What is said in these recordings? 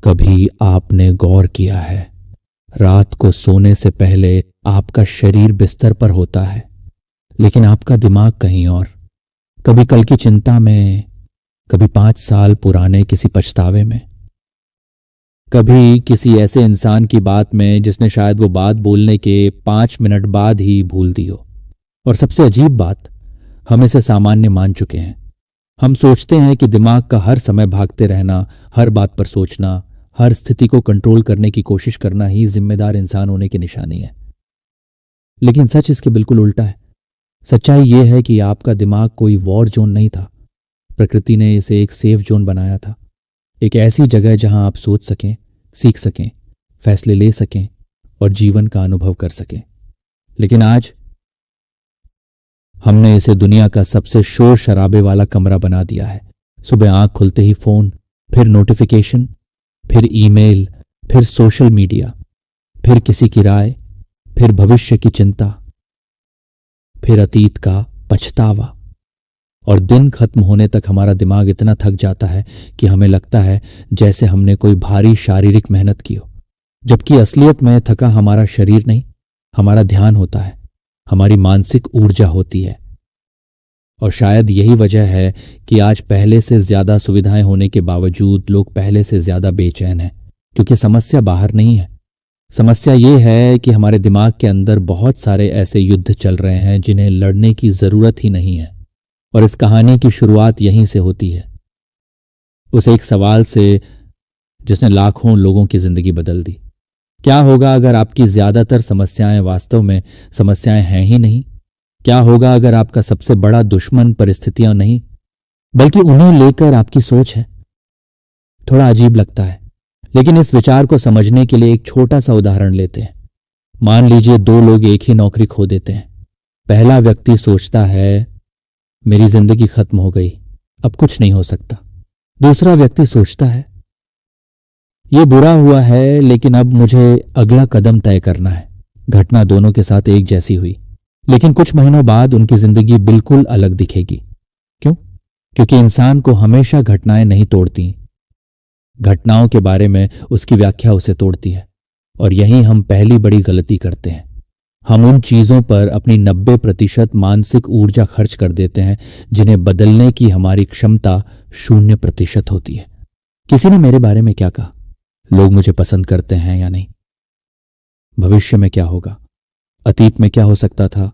कभी आपने गौर किया है, रात को सोने से पहले आपका शरीर बिस्तर पर होता है, लेकिन आपका दिमाग कहीं और। कभी कल की चिंता में, कभी 5 साल पुराने किसी पछतावे में, कभी किसी ऐसे इंसान की बात में जिसने शायद वो बात बोलने के 5 मिनट बाद ही भूल दी हो। और सबसे अजीब बात, हम इसे सामान्य मान चुके हैं। हम सोचते हैं कि दिमाग का हर समय भागते रहना, हर बात पर सोचना, हर स्थिति को कंट्रोल करने की कोशिश करना ही जिम्मेदार इंसान होने की निशानी है। लेकिन सच इसके बिल्कुल उल्टा है। सच्चाई यह है कि आपका दिमाग कोई वॉर जोन नहीं था। प्रकृति ने इसे एक सेफ जोन बनाया था, एक ऐसी जगह जहां आप सोच सकें, सीख सकें, फैसले ले सकें और जीवन का अनुभव कर सकें। लेकिन आज हमने इसे दुनिया का सबसे शोर शराबे वाला कमरा बना दिया है। सुबह आंख खुलते ही फोन, फिर नोटिफिकेशन, फिर ईमेल, फिर सोशल मीडिया, फिर किसी की राय, फिर भविष्य की चिंता, फिर अतीत का पछतावा। और दिन खत्म होने तक हमारा दिमाग इतना थक जाता है कि हमें लगता है जैसे हमने कोई भारी शारीरिक मेहनत की हो, जबकि असलियत में थका हमारा शरीर नहीं, हमारा ध्यान होता है, हमारी मानसिक ऊर्जा होती है। और शायद यही वजह है कि आज पहले से ज्यादा सुविधाएं होने के बावजूद लोग पहले से ज्यादा बेचैन हैं, क्योंकि समस्या बाहर नहीं है। समस्या ये है कि हमारे दिमाग के अंदर बहुत सारे ऐसे युद्ध चल रहे हैं जिन्हें लड़ने की जरूरत ही नहीं है। और इस कहानी की शुरुआत यहीं से होती है, उस एक सवाल से जिसने लाखों लोगों की जिंदगी बदल दी। क्या होगा अगर आपकी ज्यादातर समस्याएं वास्तव में समस्याएं हैं ही नहीं? क्या होगा अगर आपका सबसे बड़ा दुश्मन परिस्थितियां नहीं, बल्कि उन्हें लेकर आपकी सोच है? थोड़ा अजीब लगता है, लेकिन इस विचार को समझने के लिए एक छोटा सा उदाहरण लेते हैं। मान लीजिए 2 लोग एक ही नौकरी खो देते हैं। पहला व्यक्ति सोचता है, मेरी जिंदगी खत्म हो गई, अब कुछ नहीं हो सकता। दूसरा व्यक्ति सोचता है, ये बुरा हुआ है, लेकिन अब मुझे अगला कदम तय करना है। घटना दोनों के साथ एक जैसी हुई, लेकिन कुछ महीनों बाद उनकी जिंदगी बिल्कुल अलग दिखेगी। क्यों? क्योंकि इंसान को हमेशा घटनाएं नहीं तोड़ती, घटनाओं के बारे में उसकी व्याख्या उसे तोड़ती है। और यही हम पहली बड़ी गलती करते हैं। हम उन चीजों पर अपनी 90% मानसिक ऊर्जा खर्च कर देते हैं जिन्हें बदलने की हमारी क्षमता 0% होती है। किसी ने मेरे बारे में क्या कहा, लोग मुझे पसंद करते हैं या नहीं, भविष्य में क्या होगा, अतीत में क्या हो सकता था,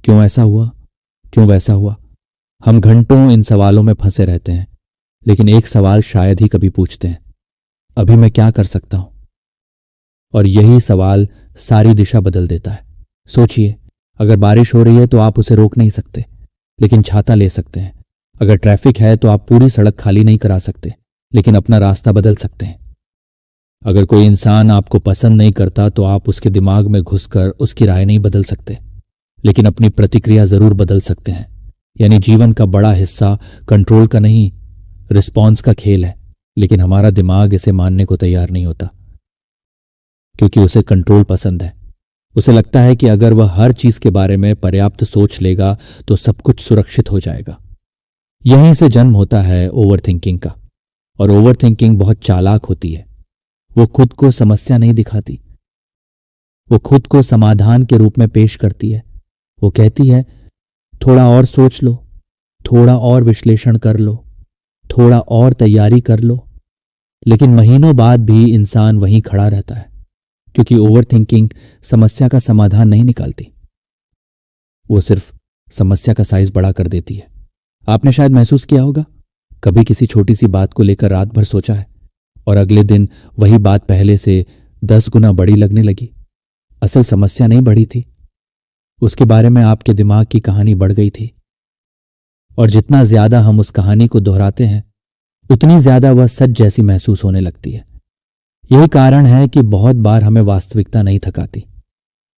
क्यों ऐसा हुआ, क्यों वैसा हुआ। हम घंटों इन सवालों में फंसे रहते हैं, लेकिन एक सवाल शायद ही कभी पूछते हैं, अभी मैं क्या कर सकता हूं? और यही सवाल सारी दिशा बदल देता है। सोचिए, अगर बारिश हो रही है तो आप उसे रोक नहीं सकते, लेकिन छाता ले सकते हैं। अगर ट्रैफिक है तो आप पूरी सड़क खाली नहीं करा सकते, लेकिन अपना रास्ता बदल सकते हैं। अगर कोई इंसान आपको पसंद नहीं करता तो आप उसके दिमाग में घुसकर उसकी राय नहीं बदल सकते, लेकिन अपनी प्रतिक्रिया जरूर बदल सकते हैं। यानी जीवन का बड़ा हिस्सा कंट्रोल का नहीं, रिस्पॉन्स का खेल है। लेकिन हमारा दिमाग इसे मानने को तैयार नहीं होता, क्योंकि उसे कंट्रोल पसंद है। उसे लगता है कि अगर वह हर चीज के बारे में पर्याप्त सोच लेगा तो सब कुछ सुरक्षित हो जाएगा। यहीं से जन्म होता है ओवरथिंकिंग का। और ओवरथिंकिंग बहुत चालाक होती है। वो खुद को समस्या नहीं दिखाती, वो खुद को समाधान के रूप में पेश करती है। वो कहती है, थोड़ा और सोच लो, थोड़ा और विश्लेषण कर लो, थोड़ा और तैयारी कर लो। लेकिन महीनों बाद भी इंसान वहीं खड़ा रहता है, क्योंकि ओवरथिंकिंग समस्या का समाधान नहीं निकालती, वो सिर्फ समस्या का साइज बड़ा कर देती है। आपने शायद महसूस किया होगा, कभी किसी छोटी सी बात को लेकर रात भर सोचा है और अगले दिन वही बात पहले से 10 गुना बड़ी लगने लगी। असल समस्या नहीं बढ़ी थी, उसके बारे में आपके दिमाग की कहानी बढ़ गई थी। और जितना ज्यादा हम उस कहानी को दोहराते हैं, उतनी ज्यादा वह सच जैसी महसूस होने लगती है। यही कारण है कि बहुत बार हमें वास्तविकता नहीं थकाती,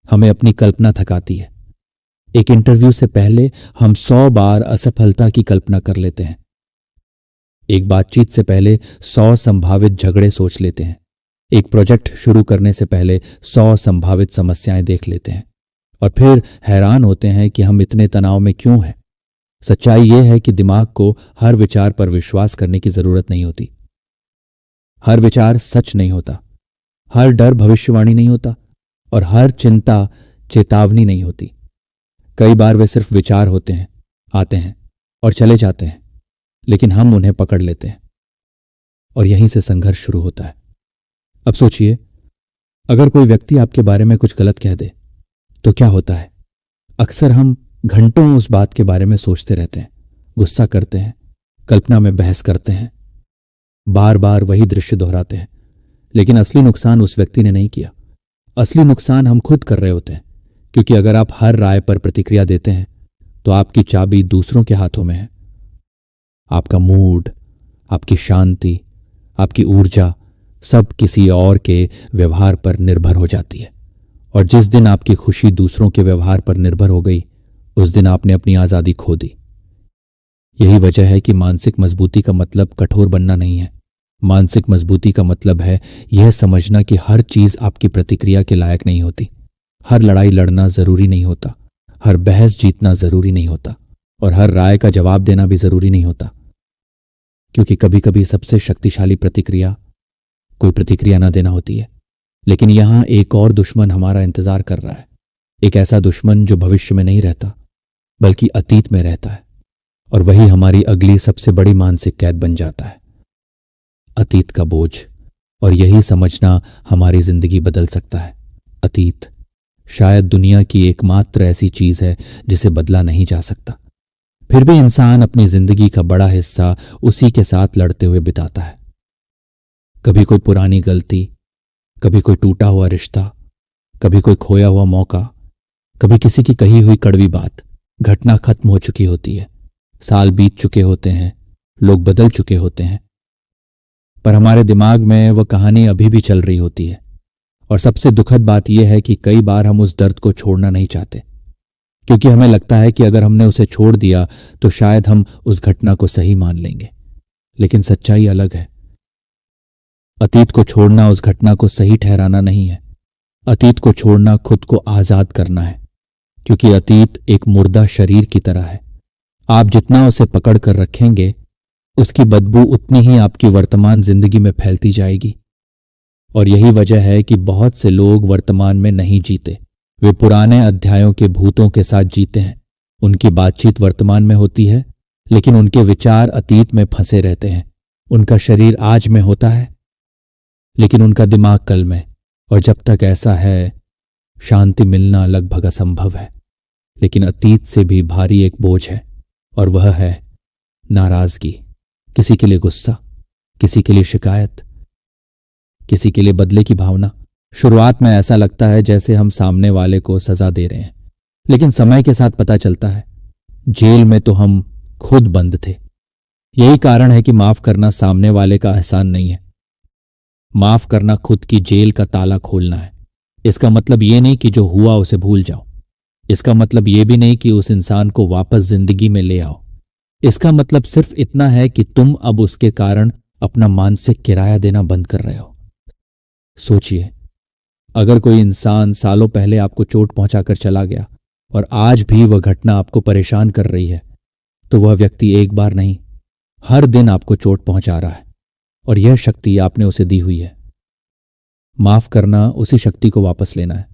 हमें अपनी कल्पना थकाती है। एक इंटरव्यू से पहले हम 100 बार असफलता की कल्पना कर लेते हैं। एक बातचीत से पहले 100 संभावित झगड़े सोच लेते हैं। एक प्रोजेक्ट शुरू करने से पहले 100 संभावित समस्याएं देख लेते हैं और फिर हैरान होते हैं कि हम इतने तनाव में क्यों हैं। सच्चाई यह है कि दिमाग को हर विचार पर विश्वास करने की जरूरत नहीं होती। हर विचार सच नहीं होता, हर डर भविष्यवाणी नहीं होता, और हर चिंता चेतावनी नहीं होती। कई बार वे सिर्फ विचार होते हैं, आते हैं और चले जाते हैं, लेकिन हम उन्हें पकड़ लेते हैं और यहीं से संघर्ष शुरू होता है। अब सोचिए, अगर कोई व्यक्ति आपके बारे में कुछ गलत कह दे तो क्या होता है? अक्सर हम घंटों उस बात के बारे में सोचते रहते हैं, गुस्सा करते हैं, कल्पना में बहस करते हैं, बार बार वही दृश्य दोहराते हैं। लेकिन असली नुकसान उस व्यक्ति ने नहीं किया, असली नुकसान हम खुद कर रहे होते हैं। क्योंकि अगर आप हर राय पर प्रतिक्रिया देते हैं तो आपकी चाबी दूसरों के हाथों में है। आपका मूड, आपकी शांति, आपकी ऊर्जा सब किसी और के व्यवहार पर निर्भर हो जाती है। और जिस दिन आपकी खुशी दूसरों के व्यवहार पर निर्भर हो गई, उस दिन आपने अपनी आजादी खो दी। यही वजह है कि मानसिक मजबूती का मतलब कठोर बनना नहीं है। मानसिक मजबूती का मतलब है यह समझना कि हर चीज आपकी प्रतिक्रिया के लायक नहीं होती, हर लड़ाई लड़ना जरूरी नहीं होता, हर बहस जीतना जरूरी नहीं होता, और हर राय का जवाब देना भी जरूरी नहीं होता। क्योंकि कभी कभी सबसे शक्तिशाली प्रतिक्रिया कोई प्रतिक्रिया न देना होती है। लेकिन यहां एक और दुश्मन हमारा इंतजार कर रहा है, एक ऐसा दुश्मन जो भविष्य में नहीं रहता बल्कि अतीत में रहता है, और वही हमारी अगली सबसे बड़ी मानसिक कैद बन जाता है, अतीत का बोझ। और यही समझना हमारी जिंदगी बदल सकता है। अतीत शायद दुनिया की एकमात्र ऐसी चीज है जिसे बदला नहीं जा सकता। फिर भी इंसान अपनी जिंदगी का बड़ा हिस्सा उसी के साथ लड़ते हुए बिताता है। कभी कोई पुरानी गलती, कभी कोई टूटा हुआ रिश्ता, कभी कोई खोया हुआ मौका, कभी किसी की कही हुई कड़वी बात। घटना खत्म हो चुकी होती है, साल बीत चुके होते हैं, लोग बदल चुके होते हैं, पर हमारे दिमाग में वह कहानी अभी भी चल रही होती है। और सबसे दुखद बात यह है कि कई बार हम उस दर्द को छोड़ना नहीं चाहते, क्योंकि हमें लगता है कि अगर हमने उसे छोड़ दिया तो शायद हम उस घटना को सही मान लेंगे। लेकिन सच्चाई अलग है। अतीत को छोड़ना उस घटना को सही ठहराना नहीं है। अतीत को छोड़ना खुद को आजाद करना है, क्योंकि अतीत एक मुर्दा शरीर की तरह है। आप जितना उसे पकड़ कर रखेंगे, उसकी बदबू उतनी ही आपकी वर्तमान जिंदगी में फैलती जाएगी। और यही वजह है कि बहुत से लोग वर्तमान में नहीं जीते, वे पुराने अध्यायों के भूतों के साथ जीते हैं। उनकी बातचीत वर्तमान में होती है, लेकिन उनके विचार अतीत में फंसे रहते हैं। उनका शरीर आज में होता है, लेकिन उनका दिमाग कल में। और जब तक ऐसा है, शांति मिलना लगभग असंभव है। लेकिन अतीत से भी भारी एक बोझ है, और वह है नाराजगी। किसी के लिए गुस्सा, किसी के लिए शिकायत, किसी के लिए बदले की भावना। शुरुआत में ऐसा लगता है जैसे हम सामने वाले को सजा दे रहे हैं, लेकिन समय के साथ पता चलता है जेल में तो हम खुद बंद थे। यही कारण है कि माफ करना सामने वाले का एहसान नहीं है। माफ करना खुद की जेल का ताला खोलना है। इसका मतलब ये नहीं कि जो हुआ उसे भूल जाओ। इसका मतलब ये भी नहीं कि उस इंसान को वापस जिंदगी में ले आओ। इसका मतलब सिर्फ इतना है कि तुम अब उसके कारण अपना मानसिक किराया देना बंद कर रहे हो। सोचिए, अगर कोई इंसान सालों पहले आपको चोट पहुंचाकर चला गया और आज भी वह घटना आपको परेशान कर रही है, तो वह व्यक्ति एक बार नहीं, हर दिन आपको चोट पहुंचा रहा है, और यह शक्ति आपने उसे दी हुई है। माफ करना उसी शक्ति को वापस लेना है।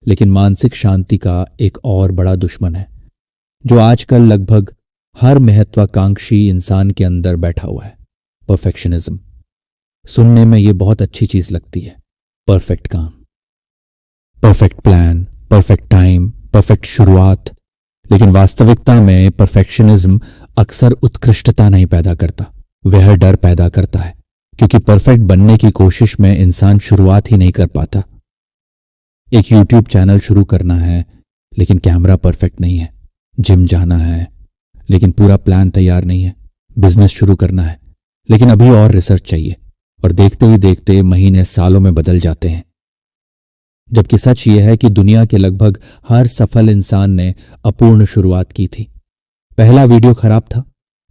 लेकिन मानसिक शांति का एक और बड़ा दुश्मन है, जो आजकल लगभग हर महत्वाकांक्षी इंसान के अंदर बैठा हुआ है, परफेक्शनिज्म। सुनने में यह बहुत अच्छी चीज लगती है, परफेक्ट काम, perfect plan, perfect time, perfect शुरुआत। लेकिन वास्तविकता में परफेक्शनिज्म अक्सर उत्कृष्टता नहीं पैदा करता, वह डर पैदा करता है। क्योंकि परफेक्ट बनने की कोशिश में इंसान शुरुआत ही नहीं कर पाता। एक यूट्यूब चैनल शुरू करना है, लेकिन कैमरा परफेक्ट नहीं है। जिम जाना है, लेकिन पूरा प्लान तैयार नहीं है। बिजनेस शुरू करना है, लेकिन अभी और रिसर्च चाहिए। और देखते ही देखते महीने सालों में बदल जाते हैं। जबकि सच यह है कि दुनिया के लगभग हर सफल इंसान ने अपूर्ण शुरुआत की थी। पहला वीडियो खराब था,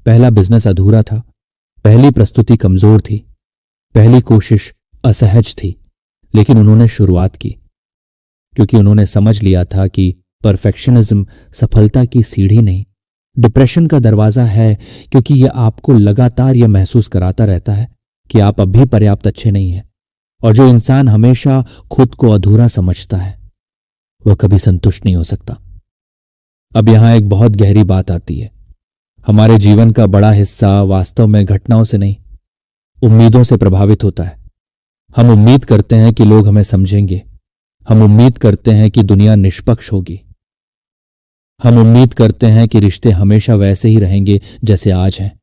पहला बिजनेस अधूरा था, पहली प्रस्तुति कमजोर थी, पहली कोशिश असहज थी, लेकिन उन्होंने शुरुआत की, क्योंकि उन्होंने समझ लिया था कि परफेक्शनिज्म सफलता की सीढ़ी नहीं, डिप्रेशन का दरवाजा है। क्योंकि यह आपको लगातार यह महसूस कराता रहता है कि आप अब भी पर्याप्त अच्छे नहीं हैं। और जो इंसान हमेशा खुद को अधूरा समझता है वह कभी संतुष्ट नहीं हो सकता। अब यहां एक बहुत गहरी बात आती है। हमारे जीवन का बड़ा हिस्सा वास्तव में घटनाओं से नहीं, उम्मीदों से प्रभावित होता है। हम उम्मीद करते हैं कि लोग हमें समझेंगे, हम उम्मीद करते हैं कि दुनिया निष्पक्ष होगी, हम उम्मीद करते हैं कि रिश्ते हमेशा वैसे ही रहेंगे जैसे आज हैं।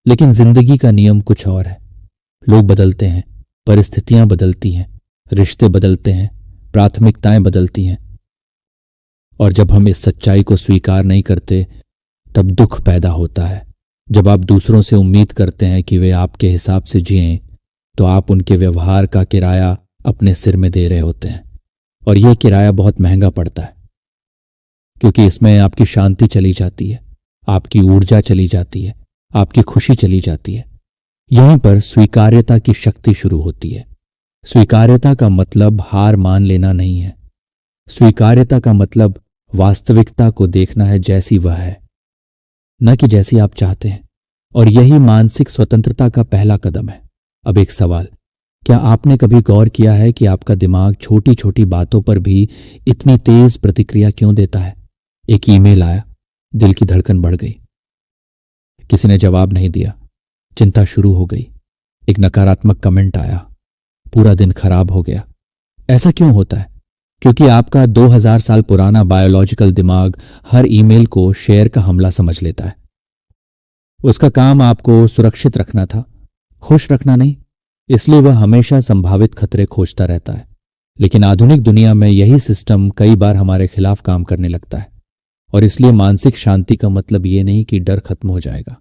लेकिन जिंदगी का नियम कुछ और है। लोग बदलते हैं, परिस्थितियां बदलती हैं, रिश्ते बदलते हैं, प्राथमिकताएं बदलती हैं। और जब हम इस सच्चाई को स्वीकार नहीं करते तब दुख पैदा होता है। जब आप दूसरों से उम्मीद करते हैं कि वे आपके हिसाब से जिएं तो आप उनके व्यवहार का किराया अपने सिर में दे रहे होते हैं। और यह किराया बहुत महंगा पड़ता है, क्योंकि इसमें आपकी शांति चली जाती है, आपकी ऊर्जा चली जाती है, आपकी खुशी चली जाती है। यहीं पर स्वीकार्यता की शक्ति शुरू होती है। स्वीकार्यता का मतलब हार मान लेना नहीं है। स्वीकार्यता का मतलब वास्तविकता को देखना है जैसी वह है, न कि जैसी आप चाहते हैं। और यही मानसिक स्वतंत्रता का पहला कदम है। अब एक सवाल, क्या आपने कभी गौर किया है कि आपका दिमाग छोटी छोटी बातों पर भी इतनी तेज प्रतिक्रिया क्यों देता है? एक ईमेल आया, दिल की धड़कन बढ़ गई। किसी ने जवाब नहीं दिया, चिंता शुरू हो गई। एक नकारात्मक कमेंट आया, पूरा दिन खराब हो गया। ऐसा क्यों होता है? क्योंकि आपका 2000 साल पुराना बायोलॉजिकल दिमाग हर ईमेल को शेयर का हमला समझ लेता है। उसका काम आपको सुरक्षित रखना था, खुश रखना नहीं। इसलिए वह हमेशा संभावित खतरे खोजता रहता है। लेकिन आधुनिक दुनिया में यही सिस्टम कई बार हमारे खिलाफ काम करने लगता है। और इसलिए मानसिक शांति का मतलब यह नहीं कि डर खत्म हो जाएगा।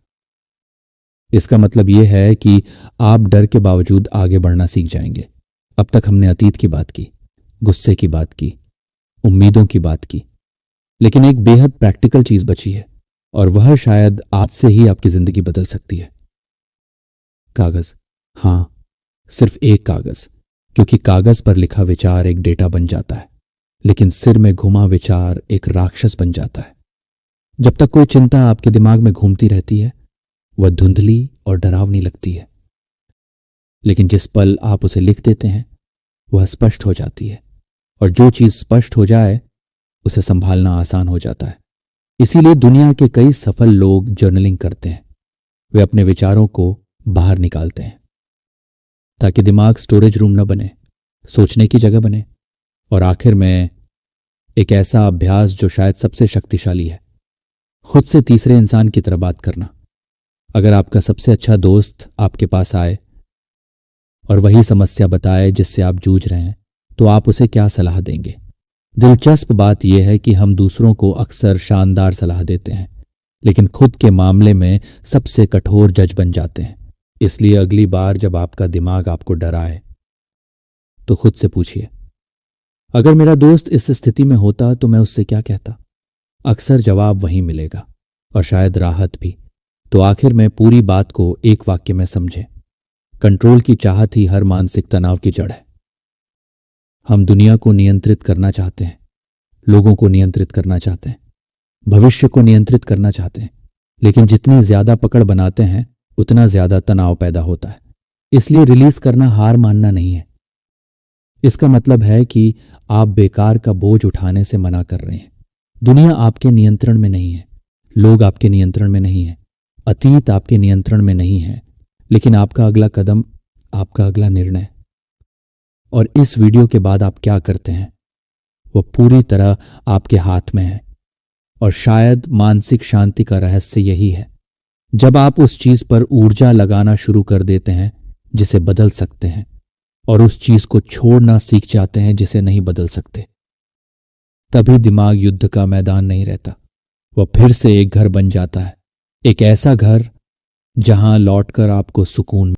इसका मतलब यह है कि आप डर के बावजूद आगे बढ़ना सीख जाएंगे। अब तक हमने अतीत की बात की, गुस्से की बात की, उम्मीदों की बात की, लेकिन एक बेहद प्रैक्टिकल चीज बची है, और वह शायद आज से ही आपकी जिंदगी बदल सकती है। कागज। हां, सिर्फ एक कागज, क्योंकि कागज पर लिखा विचार एक डेटा बन जाता है, लेकिन सिर में घुमा विचार एक राक्षस बन जाता है। जब तक कोई चिंता आपके दिमाग में घूमती रहती है वह धुंधली और डरावनी लगती है, लेकिन जिस पल आप उसे लिख देते हैं वह स्पष्ट हो जाती है। और जो चीज स्पष्ट हो जाए उसे संभालना आसान हो जाता है। इसीलिए दुनिया के कई सफल लोग जर्नलिंग करते हैं। वे अपने विचारों को बाहर निकालते हैं ताकि दिमाग स्टोरेज रूम न बने, सोचने की जगह बने। और आखिर में एक ऐसा अभ्यास जो शायद सबसे शक्तिशाली है, खुद से तीसरे इंसान की तरह बात करना। अगर आपका सबसे अच्छा दोस्त आपके पास आए और वही समस्या बताए जिससे आप जूझ रहे हैं, तो आप उसे क्या सलाह देंगे? दिलचस्प बात यह है कि हम दूसरों को अक्सर शानदार सलाह देते हैं, लेकिन खुद के मामले में सबसे कठोर जज बन जाते हैं। इसलिए अगली बार जब आपका दिमाग आपको डराए तो खुद से पूछिए, अगर मेरा दोस्त इस स्थिति में होता तो मैं उससे क्या कहता? अक्सर जवाब वहीं मिलेगा, और शायद राहत भी। तो आखिर में पूरी बात को एक वाक्य में समझें। कंट्रोल की चाहत ही हर मानसिक तनाव की जड़ है। हम दुनिया को नियंत्रित करना चाहते हैं, लोगों को नियंत्रित करना चाहते हैं, भविष्य को नियंत्रित करना चाहते हैं, लेकिन जितनी ज्यादा पकड़ बनाते हैं उतना ज्यादा तनाव पैदा होता है। इसलिए रिलीज करना हार मानना नहीं है। इसका मतलब है कि आप बेकार का बोझ उठाने से मना कर रहे हैं। दुनिया आपके नियंत्रण में नहीं है, लोग आपके नियंत्रण में नहीं है, अतीत आपके नियंत्रण में नहीं है, लेकिन आपका अगला कदम, आपका अगला निर्णय। और इस वीडियो के बाद आप क्या करते हैं वह पूरी तरह आपके हाथ में है। और शायद मानसिक शांति का रहस्य यही है, जब आप उस चीज पर ऊर्जा लगाना शुरू कर देते हैं जिसे बदल सकते हैं, और उस चीज को छोड़ना सीख जाते हैं जिसे नहीं बदल सकते, तभी दिमाग युद्ध का मैदान नहीं रहता। वह फिर से एक घर बन जाता है, एक ऐसा घर जहां लौटकर आपको सुकून